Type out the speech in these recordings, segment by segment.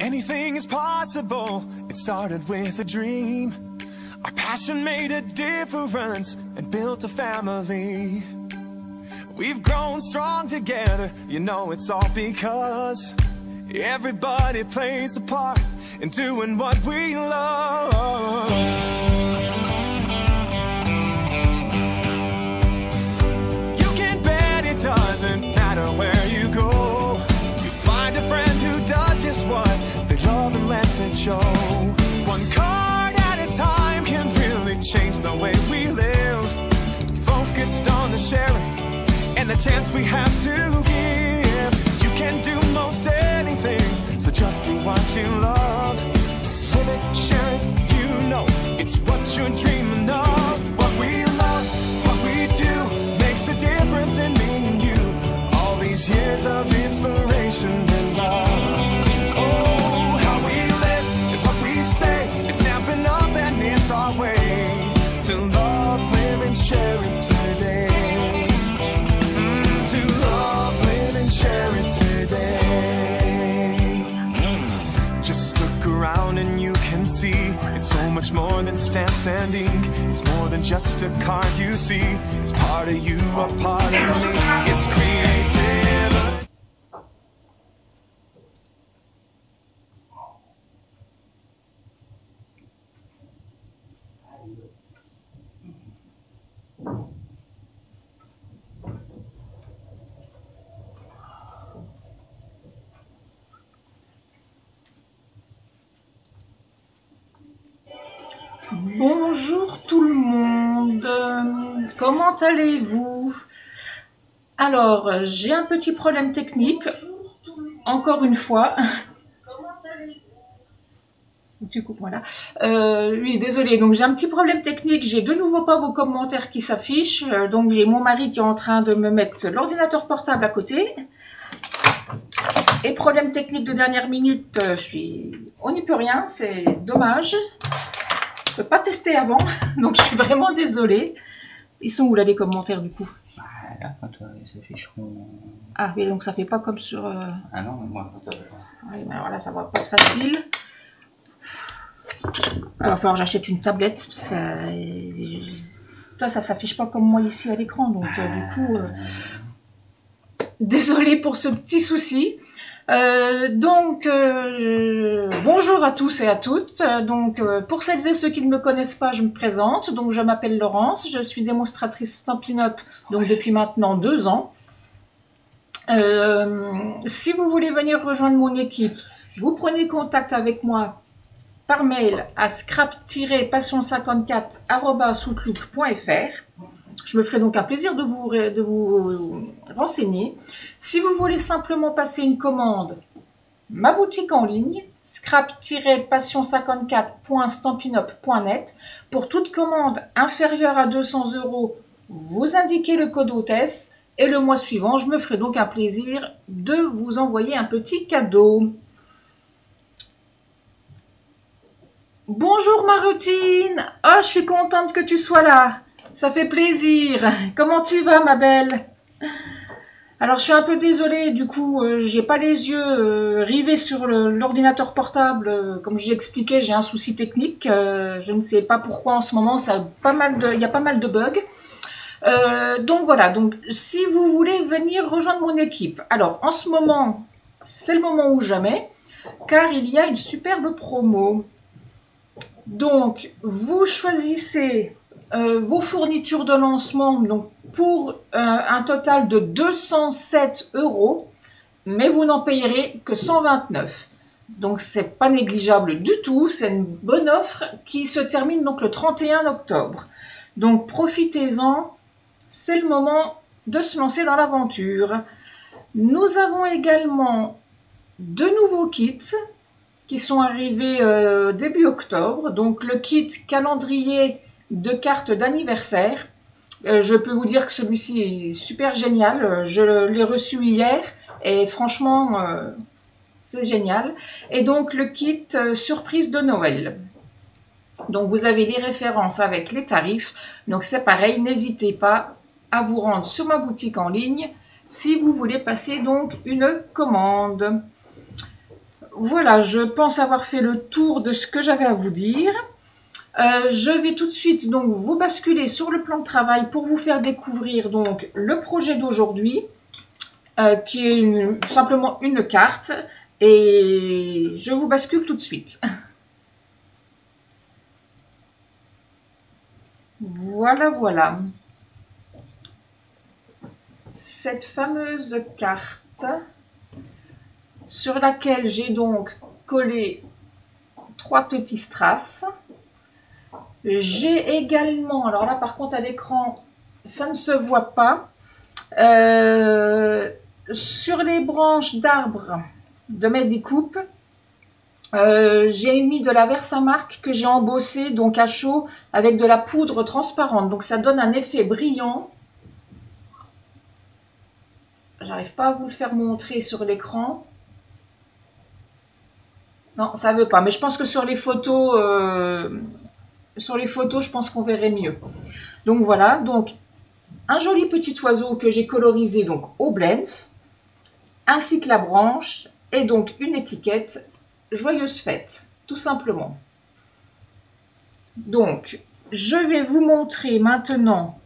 Anything is possible. It started with a dream. Our passion made a difference and built a family. We've grown strong together, you know it's all because everybody plays a part in doing what we love. You can bet it doesn't matter where you go. You find a friend who does just what they love and lets it show. One card at a time can really change the way we live. Focused on the sharing and the chance we have to give. You can do most anything, so just do what you love. Live it, share it, you know it's what you're dreaming of. What we love, what we do, makes a difference in me and you. All these years of inspiration and love. Oh, how we live and what we say, it's stepping up and it's our way to love, live and share it today. Share it today. Just look around and you can see it's so much more than stamps and ink. It's more than just a card you see. It's part of you, a part of me. It's creative. Bonjour tout le monde, comment allez-vous? Alors, j'ai un petit problème technique, encore une fois. Du coup, voilà. Oui, désolé. Donc, j'ai un petit problème technique. J'ai de nouveau pas vos commentaires qui s'affichent. Donc, j'ai mon mari qui est en train de me mettre l'ordinateur portable à côté. Et problème technique de dernière minute, on n'y peut rien, c'est dommage. Je peux pas tester avant, donc je suis vraiment désolée. Ils sont où là les commentaires du coup? Là, quand ils s'afficheront. Ah oui, donc ça fait pas comme sur. Ah non, moi, quand oui, mais voilà, ça va pas être facile. Il va falloir que j'achète une tablette parce que ça s'affiche pas comme moi ici à l'écran, donc du coup, désolée pour ce petit souci. Bonjour à tous et à toutes. Pour celles et ceux qui ne me connaissent pas, je me présente. Donc, je m'appelle Laurence, je suis démonstratrice Stampin' Up donc depuis maintenant 2 ans. Si vous voulez venir rejoindre mon équipe, vous prenez contact avec moi par mail à scrap-passion54@outlook.fr. Je me ferai donc un plaisir de vous renseigner. Si vous voulez simplement passer une commande, ma boutique en ligne, scrap-passion54.stampinup.net. Pour toute commande inférieure à 200 €, vous indiquez le code hôtesse et le mois suivant, je me ferai donc un plaisir de vous envoyer un petit cadeau. Bonjour Marutine, oh, je suis contente que tu sois là. Ça fait plaisir. Comment tu vas, ma belle? Alors, je suis un peu désolée, du coup, j'ai pas les yeux rivés sur l'ordinateur portable. Comme j'ai expliqué, j'ai un souci technique. Je ne sais pas pourquoi en ce moment, il y a pas mal de bugs. Donc voilà, donc si vous voulez venir rejoindre mon équipe. Alors, en ce moment, c'est le moment ou jamais, car il y a une superbe promo. Donc, vous choisissez vos fournitures de lancement donc pour un total de 207 €, mais vous n'en payerez que 129. Donc c'est pas négligeable du tout, c'est une bonne offre qui se termine donc le 31 octobre. Donc profitez-en, c'est le moment de se lancer dans l'aventure. Nous avons également 2 nouveaux kits qui sont arrivés début octobre, donc le kit calendrier de cartes d'anniversaire. Je peux vous dire que celui-ci est super génial. Je l'ai reçu hier et franchement, c'est génial. Et donc, le kit surprise de Noël. Donc, vous avez les références avec les tarifs. Donc, c'est pareil, n'hésitez pas à vous rendre sur ma boutique en ligne si vous voulez passer donc une commande. voilà, je pense avoir fait le tour de ce que j'avais à vous dire. Je vais tout de suite donc vous basculer sur le plan de travail pour vous faire découvrir donc le projet d'aujourd'hui, qui est simplement une carte, et je vous bascule tout de suite. Voilà, voilà. Cette fameuse carte sur laquelle j'ai donc collé 3 petits strass. J'ai également, alors là par contre à l'écran ça ne se voit pas, sur les branches d'arbres de mes découpes, j'ai mis de la Versamark que j'ai embossé donc à chaud avec de la poudre transparente, donc ça donne un effet brillant. J'arrive pas à vous le faire montrer sur l'écran. Non, ça veut pas, mais je pense que sur les photos, je pense qu'on verrait mieux. Donc voilà, donc un joli petit oiseau que j'ai colorisé donc au Blends, ainsi que la branche, et donc une étiquette Joyeuse fête, tout simplement. Donc, je vais vous montrer maintenant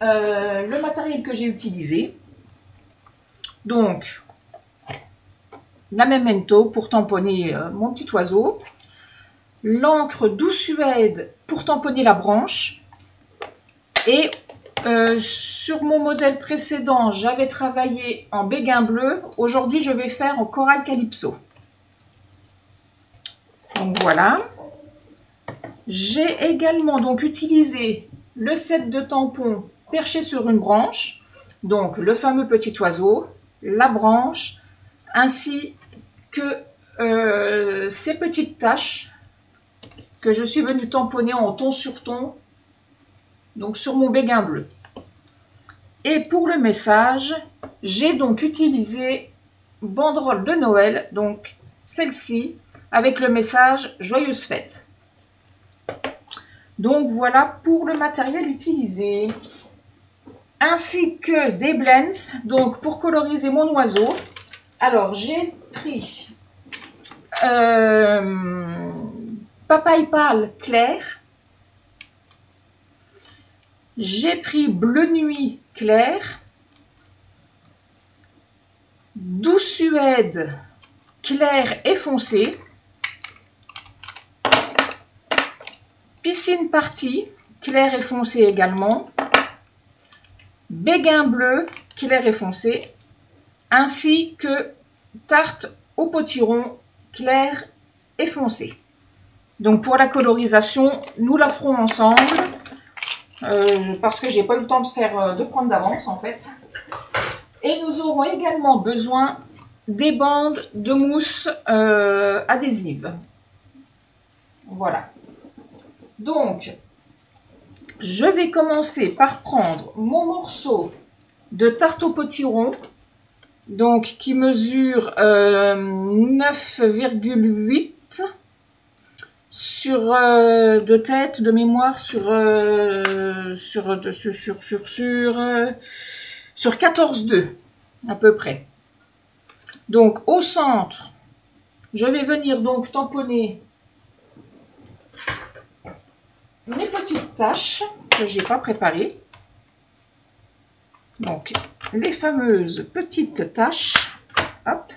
le matériel que j'ai utilisé. Donc, la Memento pour tamponner mon petit oiseau, l'encre Douce Suède pour tamponner la branche, et sur mon modèle précédent, j'avais travaillé en béguin bleu. Aujourd'hui, je vais faire en corail calypso. Donc voilà. J'ai également donc utilisé le set de tampons perché sur une branche. Donc le fameux petit oiseau, la branche, ainsi que ces petites taches que je suis venue tamponner en ton sur ton, donc sur mon béguin bleu. Et pour le message, j'ai donc utilisé banderole de Noël, donc celle-ci, avec le message Joyeuse fête. Donc voilà pour le matériel utilisé. Ainsi que des blends, donc pour coloriser mon oiseau. Alors j'ai pris papaye pâle clair. J'ai pris bleu nuit clair. Douce Suède clair et foncé. Piscine partie clair et foncé également. Béguin bleu clair et foncé, ainsi que tarte au potiron clair et foncé. Donc pour la colorisation, nous la ferons ensemble, parce que j'ai pas eu le temps de prendre d'avance en fait. Et nous aurons également besoin des bandes de mousse adhésive. Voilà. Donc, je vais commencer par prendre mon morceau de tarte au potiron, donc qui mesure 9,8 sur de tête, de mémoire, sur 14,2 à peu près. Donc au centre, je vais venir donc tamponner mes petites taches que j'ai pas préparées. Donc les fameuses petites taches, hop,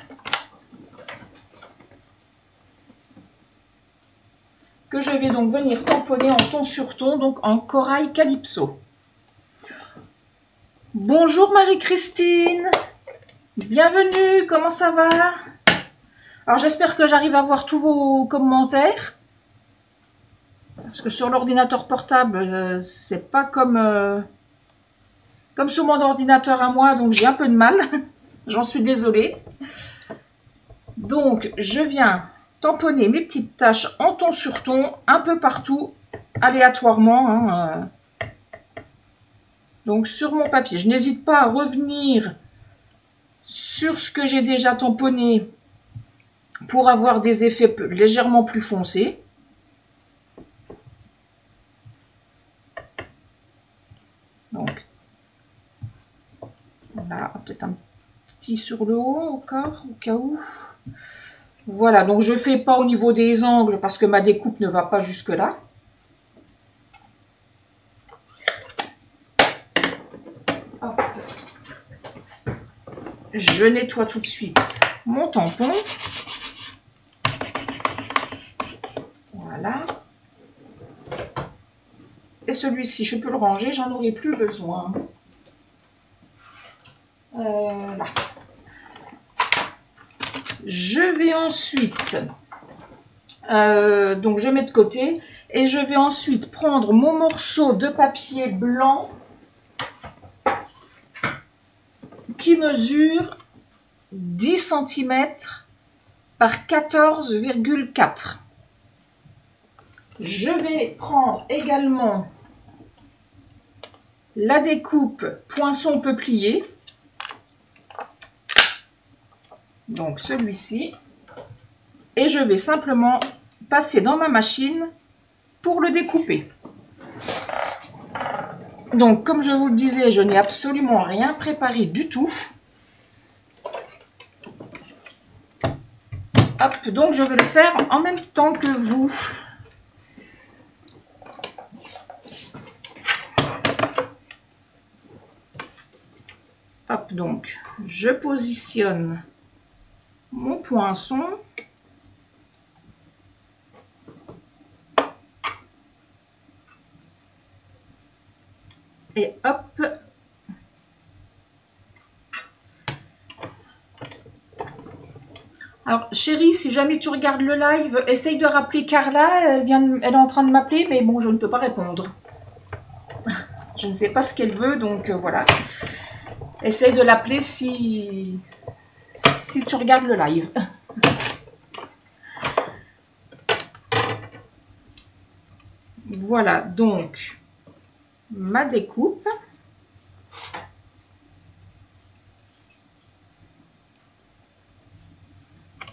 que je vais donc venir tamponner en ton sur ton, donc en corail calypso. Bonjour Marie-Christine, bienvenue, comment ça va? Alors j'espère que j'arrive à voir tous vos commentaires. Parce que sur l'ordinateur portable, c'est pas comme sur mon ordinateur à moi, donc j'ai un peu de mal. J'en suis désolée. Donc, je viens tamponner mes petites taches en ton sur ton, un peu partout, aléatoirement. Hein, donc, sur mon papier. Je n'hésite pas à revenir sur ce que j'ai déjà tamponné pour avoir des effets légèrement plus foncés. Donc, voilà, peut-être un petit sur le haut encore, au cas où. Voilà, donc je ne fais pas au niveau des angles parce que ma découpe ne va pas jusque là. Hop. Je nettoie tout de suite mon tampon. Voilà. Et celui-ci, je peux le ranger, j'en aurai plus besoin. Là. Je vais ensuite, donc je mets de côté, et je vais ensuite prendre mon morceau de papier blanc qui mesure 10 cm par 14,4. Je vais prendre également la découpe poinçon peuplier. Donc celui-ci. Et je vais simplement passer dans ma machine pour le découper. Donc comme je vous le disais, je n'ai absolument rien préparé du tout. Hop, donc je vais le faire en même temps que vous. Hop, donc je positionne mon poinçon. Et hop. Alors chérie, si jamais tu regardes le live, essaye de rappeler Carla, elle est en train de m'appeler, mais bon, je ne peux pas répondre. Je ne sais pas ce qu'elle veut, donc voilà. Essaye de l'appeler si tu regardes le live. Voilà, donc ma découpe.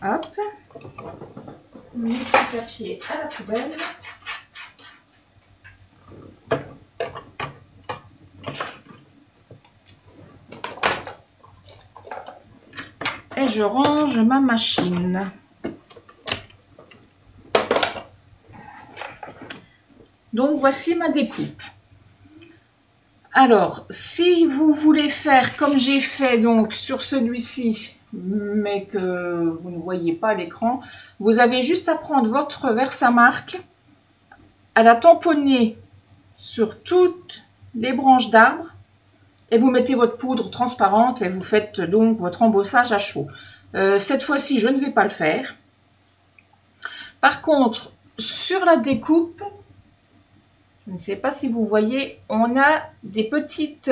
Hop. Mon petit papier à la poubelle. Et je range ma machine. Donc voici ma découpe. Alors, si vous voulez faire comme j'ai fait donc sur celui-ci, mais que vous ne voyez pas à l'écran, vous avez juste à prendre votre Versamark, à la tamponner sur toutes les branches d'arbres et vous mettez votre poudre transparente et vous faites donc votre embossage à chaud. Cette fois-ci, je ne vais pas le faire. Par contre, sur la découpe, je ne sais pas si vous voyez, on a des petites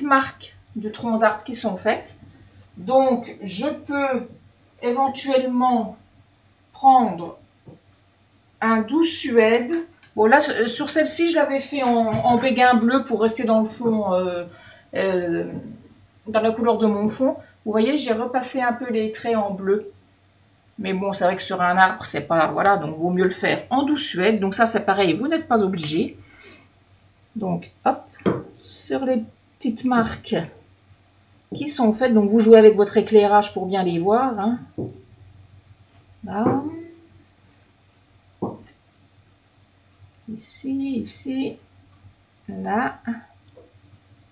marques de troncs d'arbres qui sont faites. Donc, je peux éventuellement prendre un doux suède. Bon, là, sur celle-ci, je l'avais fait en béguin bleu pour rester dans le fond, dans la couleur de mon fond. Vous voyez, j'ai repassé un peu les traits en bleu. Mais bon, c'est vrai que sur un arbre, c'est pas... Voilà, donc vaut mieux le faire en doux suède. Donc ça, c'est pareil, vous n'êtes pas obligé. Donc, hop, sur les petites marques qui sont faites. Donc, vous jouez avec votre éclairage pour bien les voir. Hein. Là. Ici, là.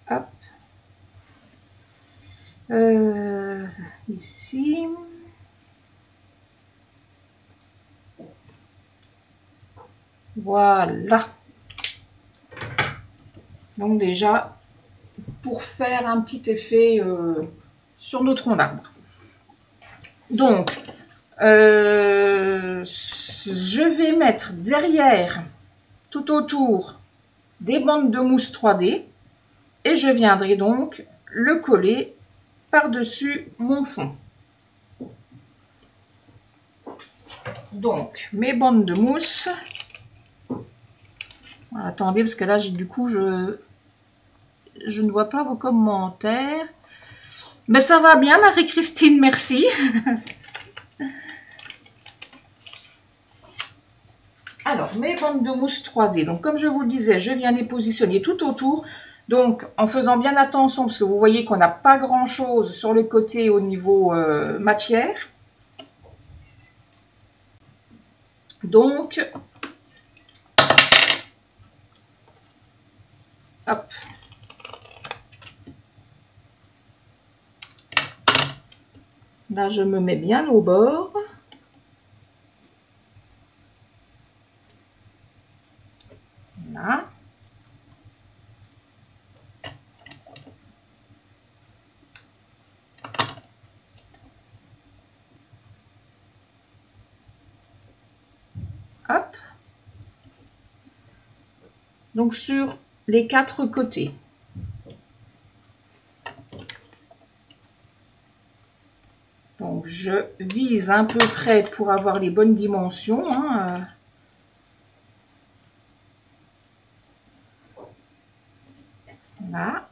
Hop. Ici. Voilà. Donc déjà, pour faire un petit effet sur nos troncs d'arbres. Donc, je vais mettre derrière, tout autour, des bandes de mousse 3D. Et je viendrai donc le coller par-dessus mon fond. Donc, mes bandes de mousse... Attendez, parce que là, du coup, je ne vois pas vos commentaires. Mais ça va bien, Marie-Christine, merci. Alors, mes bandes de mousse 3D. Donc, comme je vous le disais, je viens les positionner tout autour. Donc, en faisant bien attention, parce que vous voyez qu'on n'a pas grand-chose sur le côté au niveau matière. Donc, hop. Là, je me mets bien au bord. Là. Hop. Donc, sur les 4 côtés. Donc, je vise à peu près pour avoir les bonnes dimensions. Hein. Là.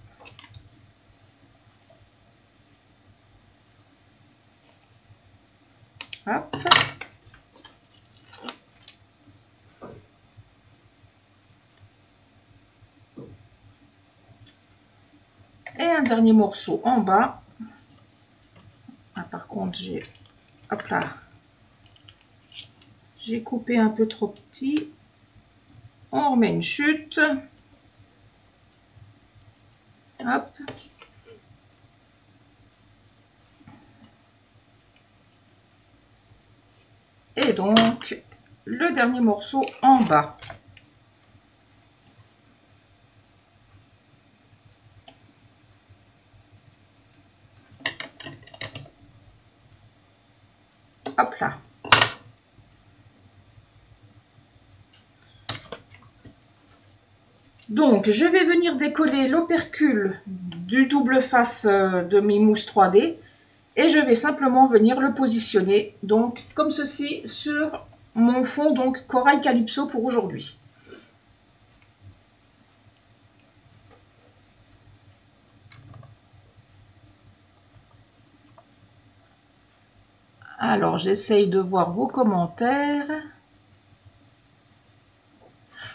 Hop. Et un dernier morceau en bas. Ah, par contre, j'ai... Hop là. J'ai coupé un peu trop petit. On remet une chute. Hop. Et donc, le dernier morceau en bas. Hop là. Donc, je vais venir décoller l'opercule du double face de mes mousses 3D et je vais simplement venir le positionner, donc comme ceci, sur mon fond, donc Corail Calypso pour aujourd'hui. Alors, j'essaye de voir vos commentaires.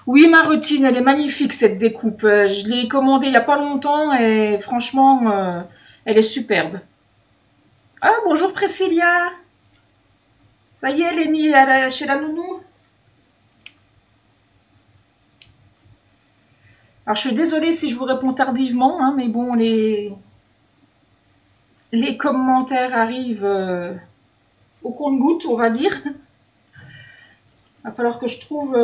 Oui, ma routine, elle est magnifique, cette découpe. Je l'ai commandée il n'y a pas longtemps et franchement, elle est superbe. Ah, bonjour Priscilla. Ça y est, elle est mise chez la nounou. Alors, je suis désolée si je vous réponds tardivement, hein, mais bon, les commentaires arrivent au compte-gouttes, on va dire. Il va falloir que je trouve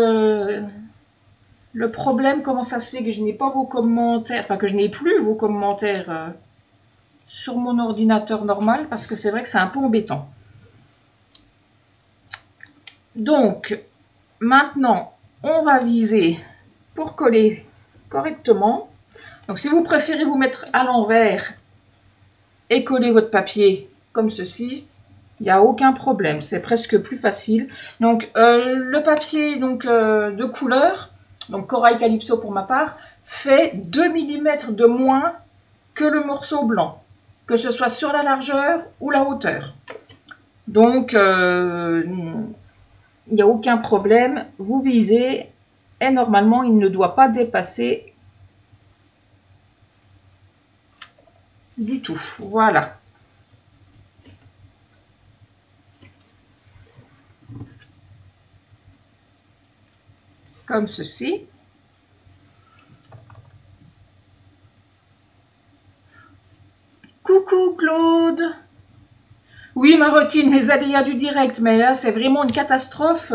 le problème, comment ça se fait que je n'ai pas vos commentaires, enfin que je n'ai plus vos commentaires sur mon ordinateur normal, parce que c'est vrai que c'est un peu embêtant. Donc, maintenant, on va viser pour coller correctement. Donc, si vous préférez vous mettre à l'envers et coller votre papier comme ceci, il n'y a aucun problème, c'est presque plus facile. Donc, le papier de couleur, donc Corail Calypso pour ma part, fait 2 mm de moins que le morceau blanc, que ce soit sur la largeur ou la hauteur. Donc, il n'y a aucun problème, vous visez et normalement, il ne doit pas dépasser du tout. Voilà. Comme ceci. Coucou Claude. Oui, ma routine, les aléas du direct, mais là, c'est vraiment une catastrophe.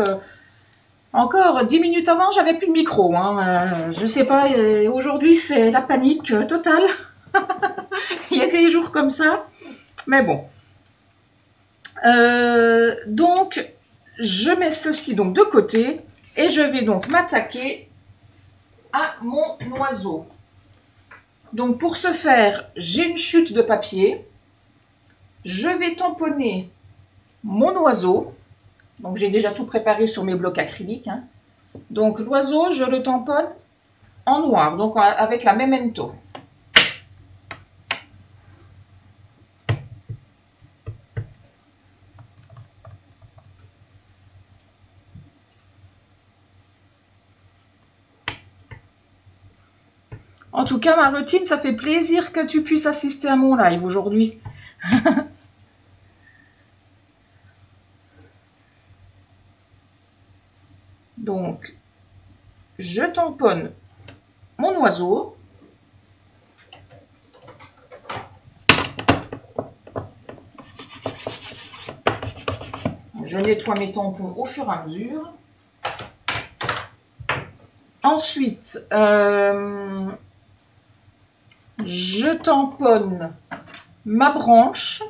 Encore 10 minutes avant, j'avais plus de micro. Hein. Je sais pas, aujourd'hui, c'est la panique totale. Il y a des jours comme ça. Mais bon. Donc, je mets ceci donc de côté et je vais donc m'attaquer à mon oiseau. Donc, pour ce faire, j'ai une chute de papier. Je vais tamponner mon oiseau. Donc, j'ai déjà tout préparé sur mes blocs acryliques. Hein. Donc, l'oiseau, je le tamponne en noir, donc avec la Memento. En tout cas, Marutine, ça fait plaisir que tu puisses assister à mon live aujourd'hui. Donc, je tamponne mon oiseau. Je nettoie mes tampons au fur et à mesure. Ensuite, je tamponne ma branche.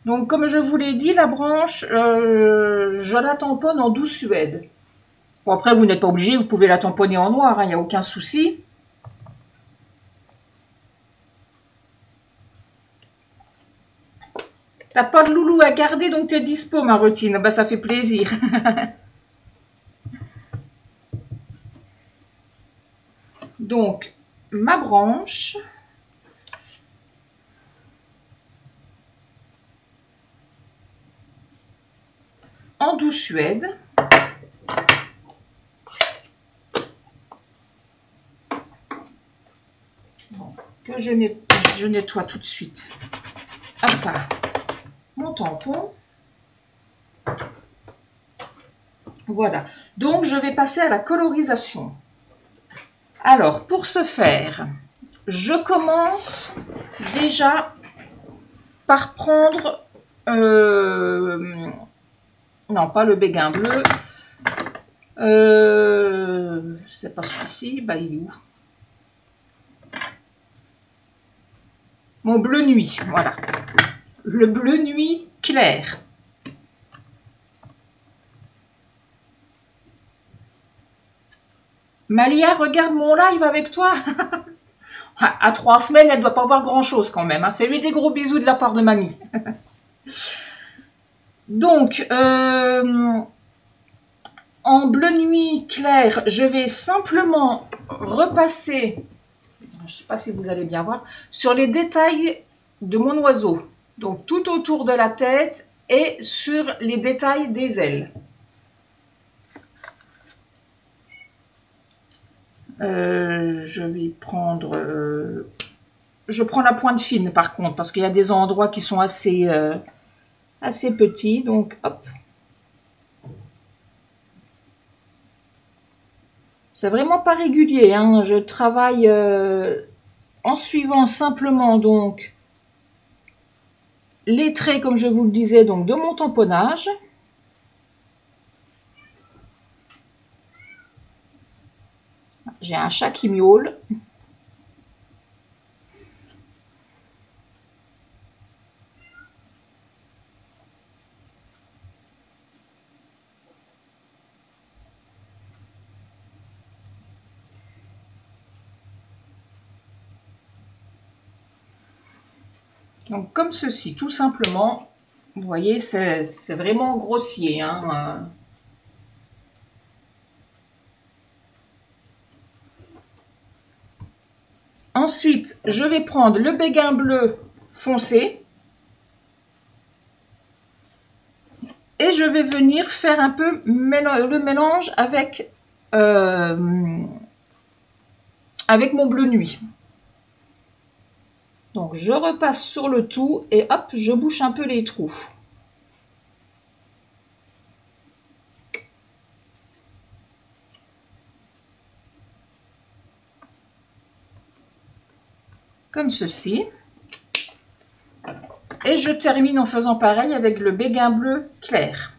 Donc, comme je vous l'ai dit, la branche, je la tamponne en douce suède. Bon, après, vous n'êtes pas obligé, vous pouvez la tamponner en noir, il n'y a aucun souci. T'as pas de loulou à garder, donc t'es dispo, Marutine. Bah, ça fait plaisir. Donc, ma branche. En douce suède. Bon, que je nettoie tout de suite. Hop là. Mon tampon. Voilà. Donc, je vais passer à la colorisation. Alors, pour ce faire, je commence déjà par prendre... non, pas le béguin bleu. C'est pas celui-ci. Bah, il est où? Mon bleu nuit, voilà. Le bleu nuit clair. Malia, regarde mon live avec toi. À 3 semaines, elle ne doit pas voir grand-chose quand même. Hein. Fais-lui des gros bisous de la part de mamie. Donc, en bleu nuit clair, je vais simplement repasser, je ne sais pas si vous allez bien voir, sur les détails de mon oiseau. Donc, tout autour de la tête et sur les détails des ailes. Je vais prendre... je prends la pointe fine par contre, parce qu'il y a des endroits qui sont assez petits. Donc, hop. C'est vraiment pas régulier. Hein. Je travaille en suivant simplement donc les traits, comme je vous le disais, donc de mon tamponnage. J'ai un chat qui miaule. Donc comme ceci, tout simplement. Vous voyez, c'est vraiment grossier. Hein. Ensuite, je vais prendre le béguin bleu foncé. Et je vais venir faire un peu le mélange avec mon bleu nuit. Donc, je repasse sur le tout et hop, je bouche un peu les trous. Comme ceci. Et je termine en faisant pareil avec le béguin bleu clair.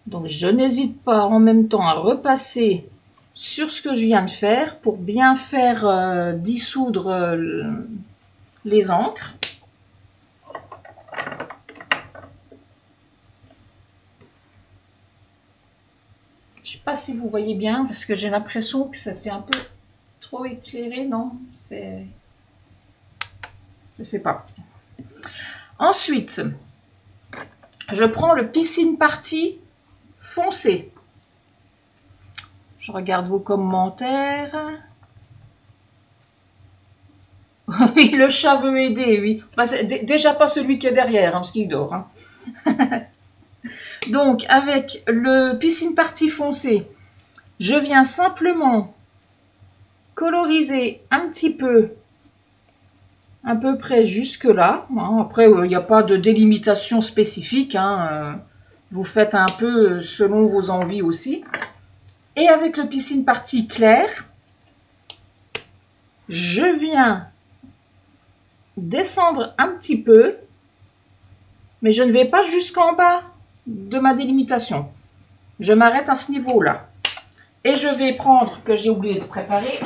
Donc, je n'hésite pas en même temps à repasser sur ce que je viens de faire pour bien faire dissoudre les encres. Je ne sais pas si vous voyez bien parce que j'ai l'impression que ça fait un peu trop éclairé, non? Je ne sais pas. Ensuite, je prends le Piscine Party foncé. Je regarde vos commentaires. Oui, le chat veut aider, oui. Bah, c'est déjà pas celui qui est derrière, hein, parce qu'il dort. Hein. Donc, avec le Piscine Party foncé, je viens simplement coloriser un petit peu, à peu près jusque là. Après, il n'y a pas de délimitation spécifique. Vous faites un peu selon vos envies aussi. Et avec le Piscine Party clair, je viens descendre un petit peu, mais je ne vais pas jusqu'en bas de ma délimitation. Je m'arrête à ce niveau-là. Et je vais prendre, que j'ai oublié de préparer,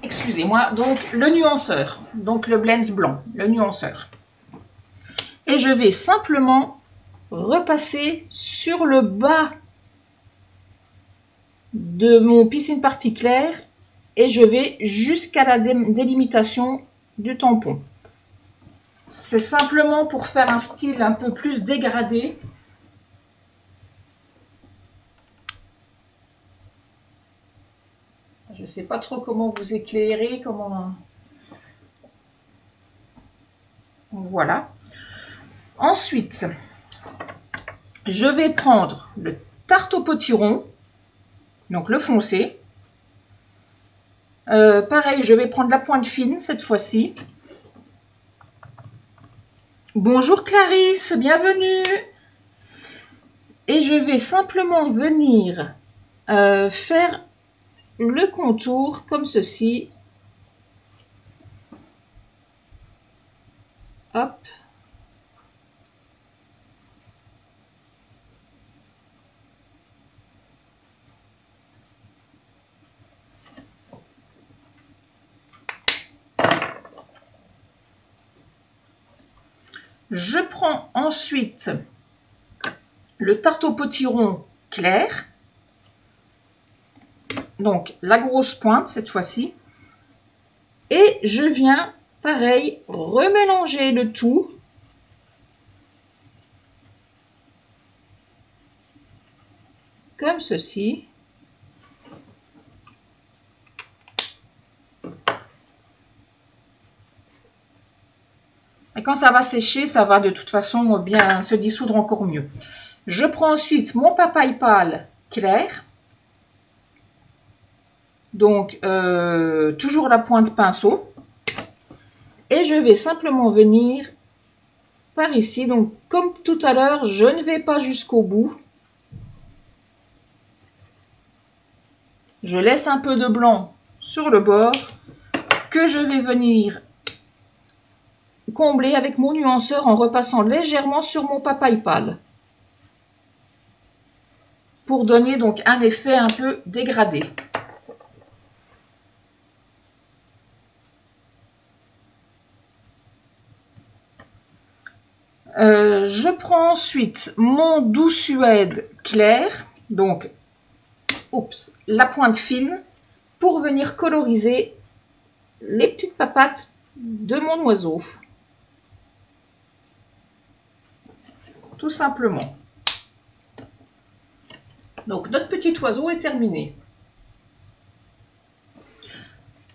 excusez-moi, donc le nuanceur, donc le Blends blanc, le nuanceur. Et je vais simplement repasser sur le bas de mon Piscine Party clair et je vais jusqu'à la délimitation du tampon. C'est simplement pour faire un style un peu plus dégradé. Je ne sais pas trop comment vous éclairer, comment... Voilà. Ensuite, je vais prendre le tarte au potiron, donc le foncé. Pareil, je vais prendre la pointe fine cette fois-ci. Bonjour Clarisse, bienvenue. Et je vais simplement venir faire le contour comme ceci. Hop. Je prends ensuite le tarte au potiron clair, donc la grosse pointe cette fois-ci, et je viens, pareil, remélanger le tout comme ceci. Et quand ça va sécher, ça va de toute façon bien se dissoudre encore mieux. Je prends ensuite mon papaye pâle clair. Donc, toujours la pointe pinceau. Et je vais simplement venir par ici. Donc, comme tout à l'heure, je ne vais pas jusqu'au bout. Je laisse un peu de blanc sur le bord que je vais venir combler avec mon nuanceur en repassant légèrement sur mon papaye pâle pour donner donc un effet un peu dégradé. Je prends ensuite mon doux suède clair, donc la pointe fine, pour venir coloriser les petites papates de mon oiseau. Tout simplement. Donc notre petit oiseau est terminé.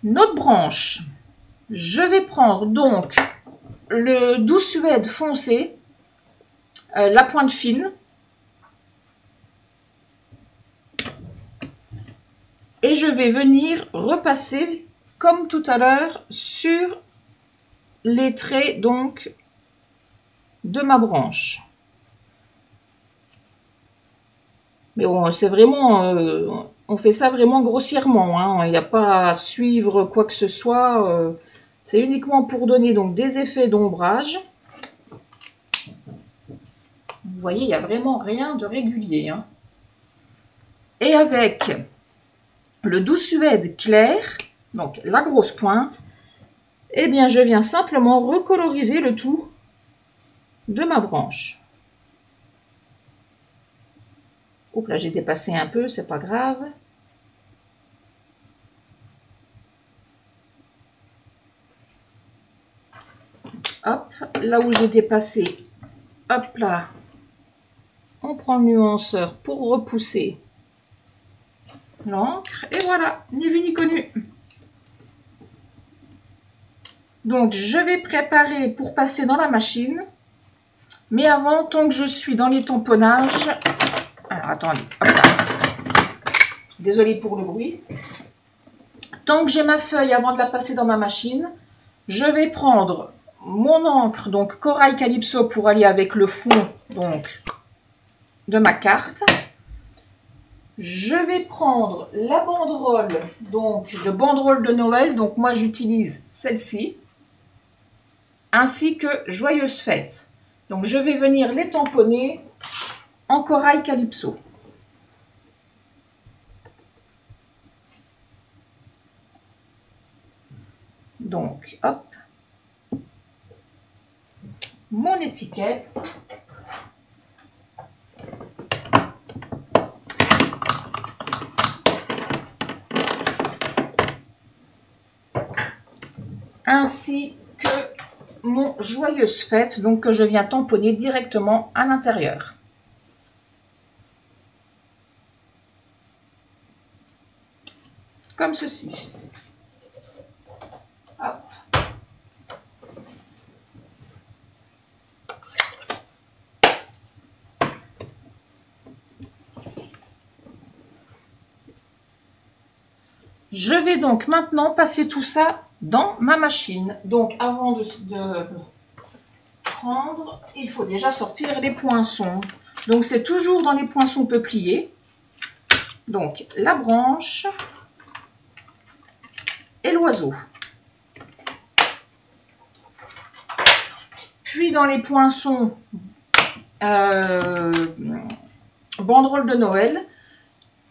Notre branche, je vais prendre donc le doux suède foncé, la pointe fine, et je vais venir repasser comme tout à l'heure sur les traits donc de ma branche. Mais bon, c'est vraiment, on fait ça vraiment grossièrement, il n'y a pas à suivre quoi que ce soit. C'est uniquement pour donner donc des effets d'ombrage. Vous voyez, il n'y a vraiment rien de régulier. Et avec le doux suède clair, donc la grosse pointe, eh bien je viens simplement recoloriser le tout de ma branche. Oups, là j'ai dépassé un peu, c'est pas grave. Hop, là où j'ai dépassé, hop là, on prend le nuanceur pour repousser l'encre. Et voilà, ni vu ni connu. Donc, je vais préparer pour passer dans la machine. Mais avant, tant que je suis dans les tamponnages... Alors, attendez. Hop là. Désolée pour le bruit. Tant que j'ai ma feuille avant de la passer dans ma machine, je vais prendre mon encre, donc Corail Calypso, pour aller avec le fond donc, de ma carte. Je vais prendre la banderole, donc de banderole de Noël, donc moi j'utilise celle-ci, ainsi que Joyeuses Fêtes. Donc je vais venir les tamponner en Corail Calypso. Donc, hop, mon étiquette. Ainsi que mon Joyeuse Fête, donc que je viens tamponner directement à l'intérieur. Comme ceci. Hop. Je vais donc maintenant passer tout ça dans ma machine. Donc avant de prendre, il faut déjà sortir les poinçons. Donc c'est toujours dans les poinçons peupliers. Donc la branche et l'oiseau. Puis dans les poinçons banderole de Noël,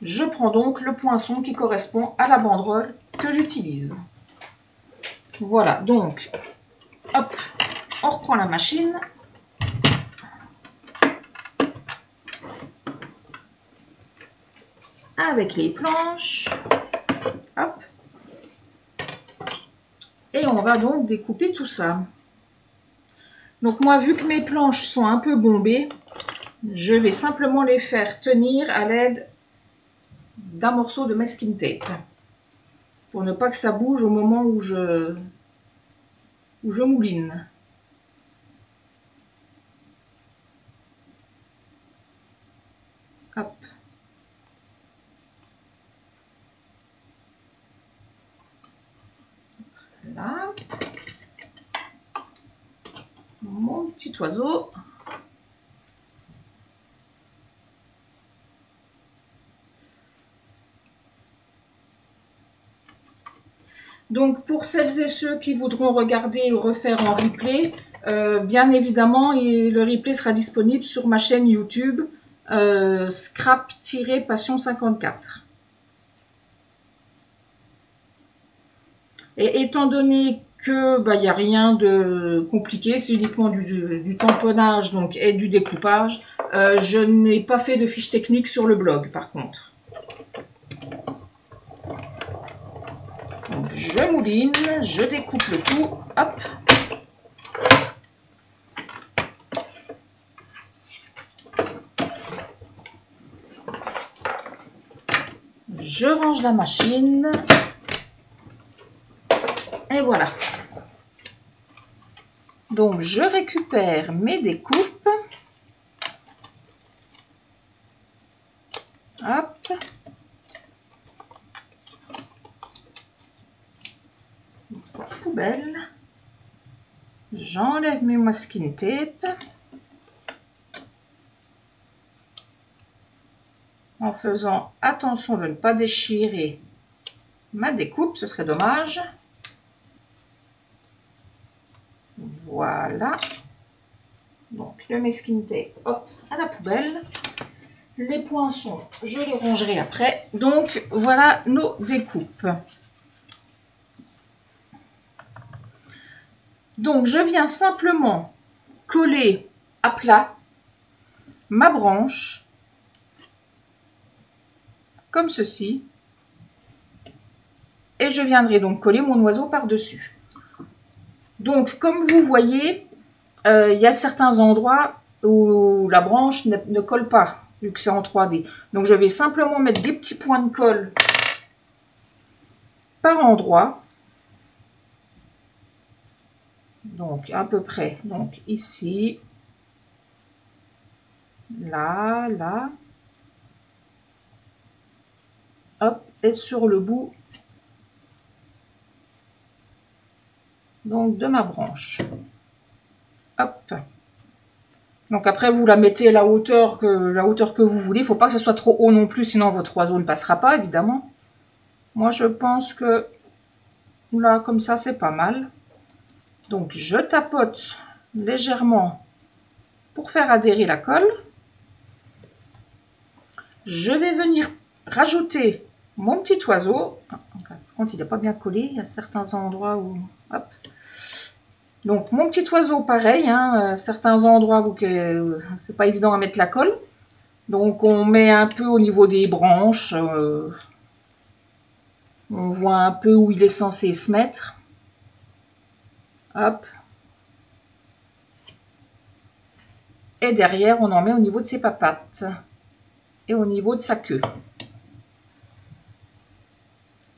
je prends donc le poinçon qui correspond à la banderole que j'utilise. Voilà, donc, hop, on reprend la machine. Avec les planches. Hop. Et on va donc découper tout ça. Donc moi, vu que mes planches sont un peu bombées, je vais simplement les faire tenir à l'aide d'un morceau de masking tape. Pour ne pas que ça bouge au moment où je mouline. Hop. Là. Mon petit oiseau. Donc, pour celles et ceux qui voudront regarder ou refaire en replay, bien évidemment, le replay sera disponible sur ma chaîne YouTube, Scrap-Passion 54. Et étant donné que il n'y a rien de compliqué, c'est uniquement du tamponnage donc, et du découpage, je n'ai pas fait de fiche technique sur le blog par contre. Donc, je mouline, je découpe le tout, hop. Je range la machine. Et voilà. Donc, je récupère mes découpes. Hop. Donc, ça, poubelle. J'enlève mes masking tape. En faisant attention de ne pas déchirer ma découpe, ce serait dommage. Voilà. Donc le masking tape, hop, à la poubelle. Les poinçons, je les rangerai après. Donc voilà nos découpes. Donc je viens simplement coller à plat ma branche comme ceci. Et je viendrai donc coller mon oiseau par-dessus. Donc, comme vous voyez, il y a certains endroits où la branche ne colle pas, vu que c'est en 3D. Donc, je vais simplement mettre des petits points de colle par endroit. Donc à peu près, donc ici, là, là, hop, et sur le bout donc de ma branche. Hop. Donc après vous la mettez à la hauteur que vous voulez. Il ne faut pas que ce soit trop haut non plus, sinon votre oiseau ne passera pas évidemment. Moi je pense que là comme ça c'est pas mal. Donc je tapote légèrement pour faire adhérer la colle. Je vais venir rajouter mon petit oiseau. Par contre il n'est pas bien collé, il y a certains endroits où... Hop. Donc mon petit oiseau pareil, hein, certains endroits où c'est pas évident à mettre la colle. Donc on met un peu au niveau des branches. On voit un peu où il est censé se mettre. Hop. Et derrière, on en met au niveau de ses papates. Et au niveau de sa queue.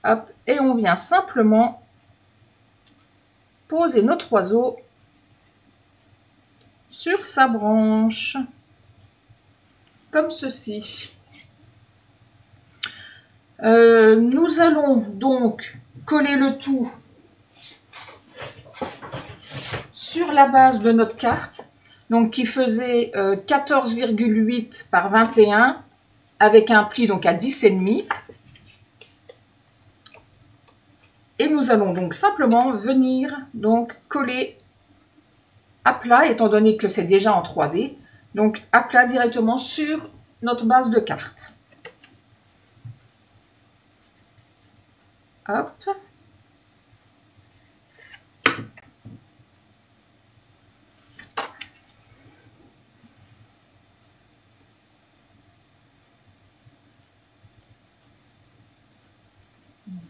Hop. Et on vient simplement poser notre oiseau sur sa branche. Comme ceci. Nous allons donc coller le tout sur la base de notre carte, donc qui faisait 14,8 par 21 avec un pli donc à 10,5. Et nous allons donc simplement venir donc coller à plat, étant donné que c'est déjà en 3D, donc à plat directement sur notre base de carte. Hop.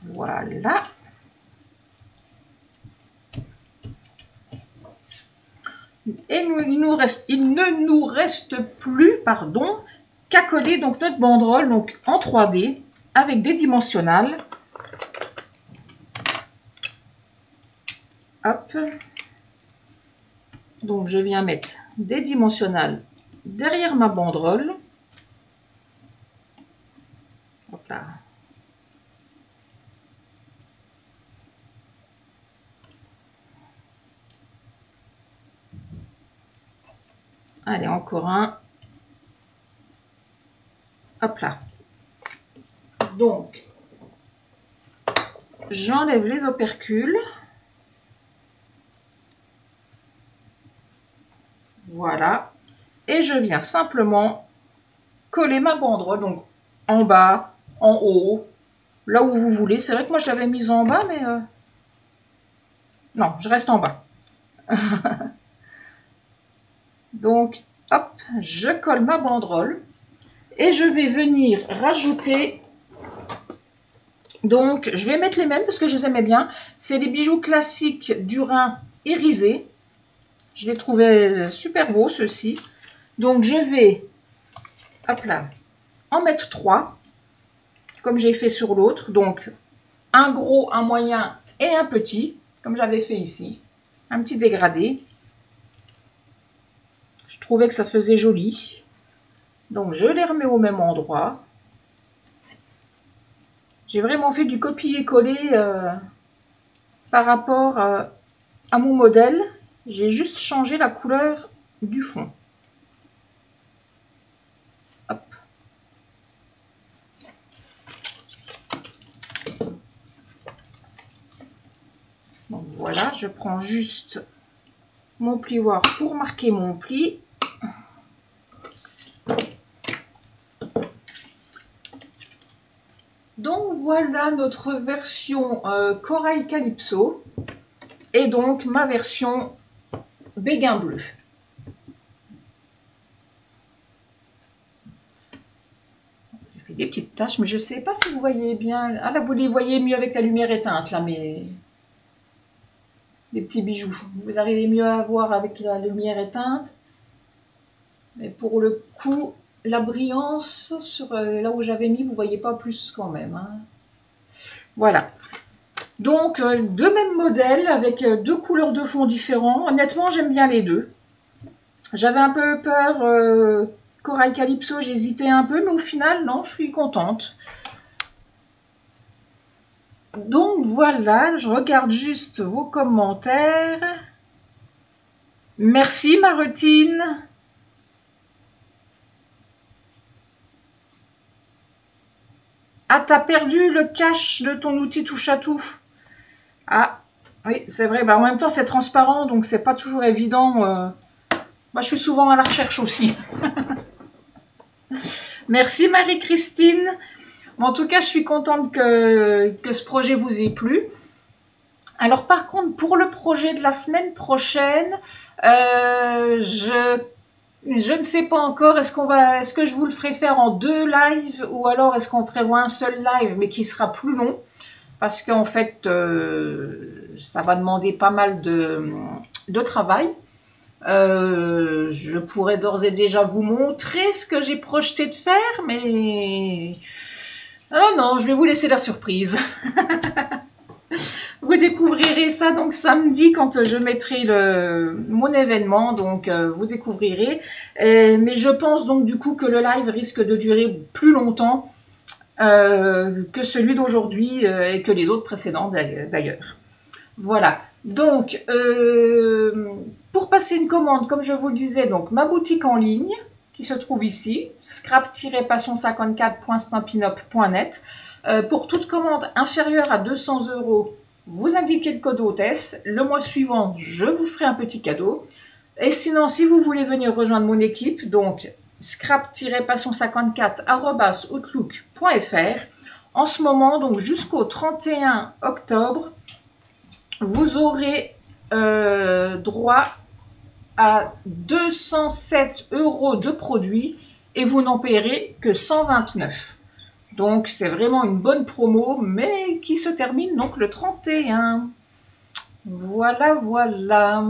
Voilà. Et il ne nous reste plus, pardon, qu'à coller donc notre banderole donc en 3D avec des dimensionnels. Hop. Donc je viens mettre des dimensionnels derrière ma banderole. Hop là. Allez, encore un. Hop là. Donc, j'enlève les opercules. Voilà. Et je viens simplement coller ma banderole. Donc, en bas, en haut, là où vous voulez. C'est vrai que moi, je l'avais mise en bas, mais... Non, je reste en bas. Donc, hop, je colle ma banderole et je vais venir rajouter, donc je vais mettre les mêmes parce que je les aimais bien. C'est les bijoux classiques du Rhin irisés. Je les trouvais super beaux, ceux-ci. Donc, je vais, hop là, en mettre 3, comme j'ai fait sur l'autre. Donc, un gros, un moyen et un petit, comme j'avais fait ici. Un petit dégradé. Je trouvais que ça faisait joli. Donc, je les remets au même endroit. J'ai vraiment fait du copier-coller par rapport à mon modèle. J'ai juste changé la couleur du fond. Hop. Donc, voilà, je prends juste mon plioir pour marquer mon pli. Donc voilà notre version Corail Calypso et donc ma version Béguin bleu. J'ai fait des petites taches, mais je ne sais pas si vous voyez bien. Ah là, vous les voyez mieux avec la lumière éteinte, là, mais les petits bijoux. Vous arrivez mieux à voir avec la lumière éteinte. Mais pour le coup, la brillance sur là où j'avais mis, vous ne voyez pas plus quand même. Hein. Voilà. Donc, deux mêmes modèles avec deux couleurs de fond différents. Honnêtement, j'aime bien les deux. J'avais un peu peur, Corail Calypso, j'hésitais un peu, mais au final, non, je suis contente. Donc voilà, je regarde juste vos commentaires. Merci Marotine. Ah, t'as perdu le cache de ton outil touche à tout. Ah, oui, c'est vrai. Bah, en même temps, c'est transparent, donc c'est pas toujours évident. Moi, je suis souvent à la recherche aussi. Merci Marie-Christine. En tout cas, je suis contente que ce projet vous ait plu. Alors par contre, pour le projet de la semaine prochaine, je ne sais pas encore. Est-ce que je vous le ferai faire en 2 lives ou alors est-ce qu'on prévoit un seul live mais qui sera plus long parce qu'en fait, ça va demander pas mal de travail. Je pourrais d'ores et déjà vous montrer ce que j'ai projeté de faire, mais non, je vais vous laisser la surprise. Vous découvrirez ça donc samedi quand je mettrai mon événement, donc vous découvrirez. Mais je pense donc du coup que le live risque de durer plus longtemps que celui d'aujourd'hui et que les autres précédents d'ailleurs. Voilà. Donc, pour passer une commande, comme je vous le disais, donc ma boutique en ligne qui se trouve ici, scrap-passion54.stampin'up.net. Pour toute commande inférieure à 200 €, vous indiquez le code hôtesse. Le mois suivant, je vous ferai un petit cadeau. Et sinon, si vous voulez venir rejoindre mon équipe, donc scrap-passion54@outlook.fr. En ce moment, donc jusqu'au 31 octobre, vous aurez droit à 207 € de produits et vous n'en payerez que 129. Donc c'est vraiment une bonne promo, mais qui se termine donc le 31. Voilà, voilà.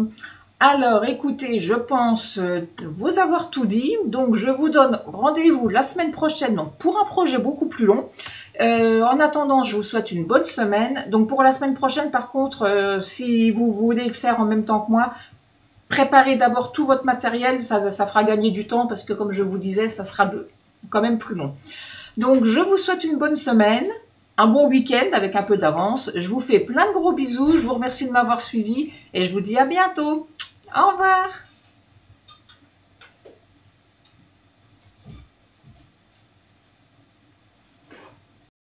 Alors écoutez, je pense vous avoir tout dit. Donc je vous donne rendez-vous la semaine prochaine donc, pour un projet beaucoup plus long. En attendant, je vous souhaite une bonne semaine. Donc pour la semaine prochaine, par contre, si vous voulez le faire en même temps que moi, préparez d'abord tout votre matériel. Ça fera gagner du temps parce que comme je vous disais, ça sera quand même plus long. Donc je vous souhaite une bonne semaine, un bon week-end avec un peu d'avance. Je vous fais plein de gros bisous. Je vous remercie de m'avoir suivi et je vous dis à bientôt. Au revoir.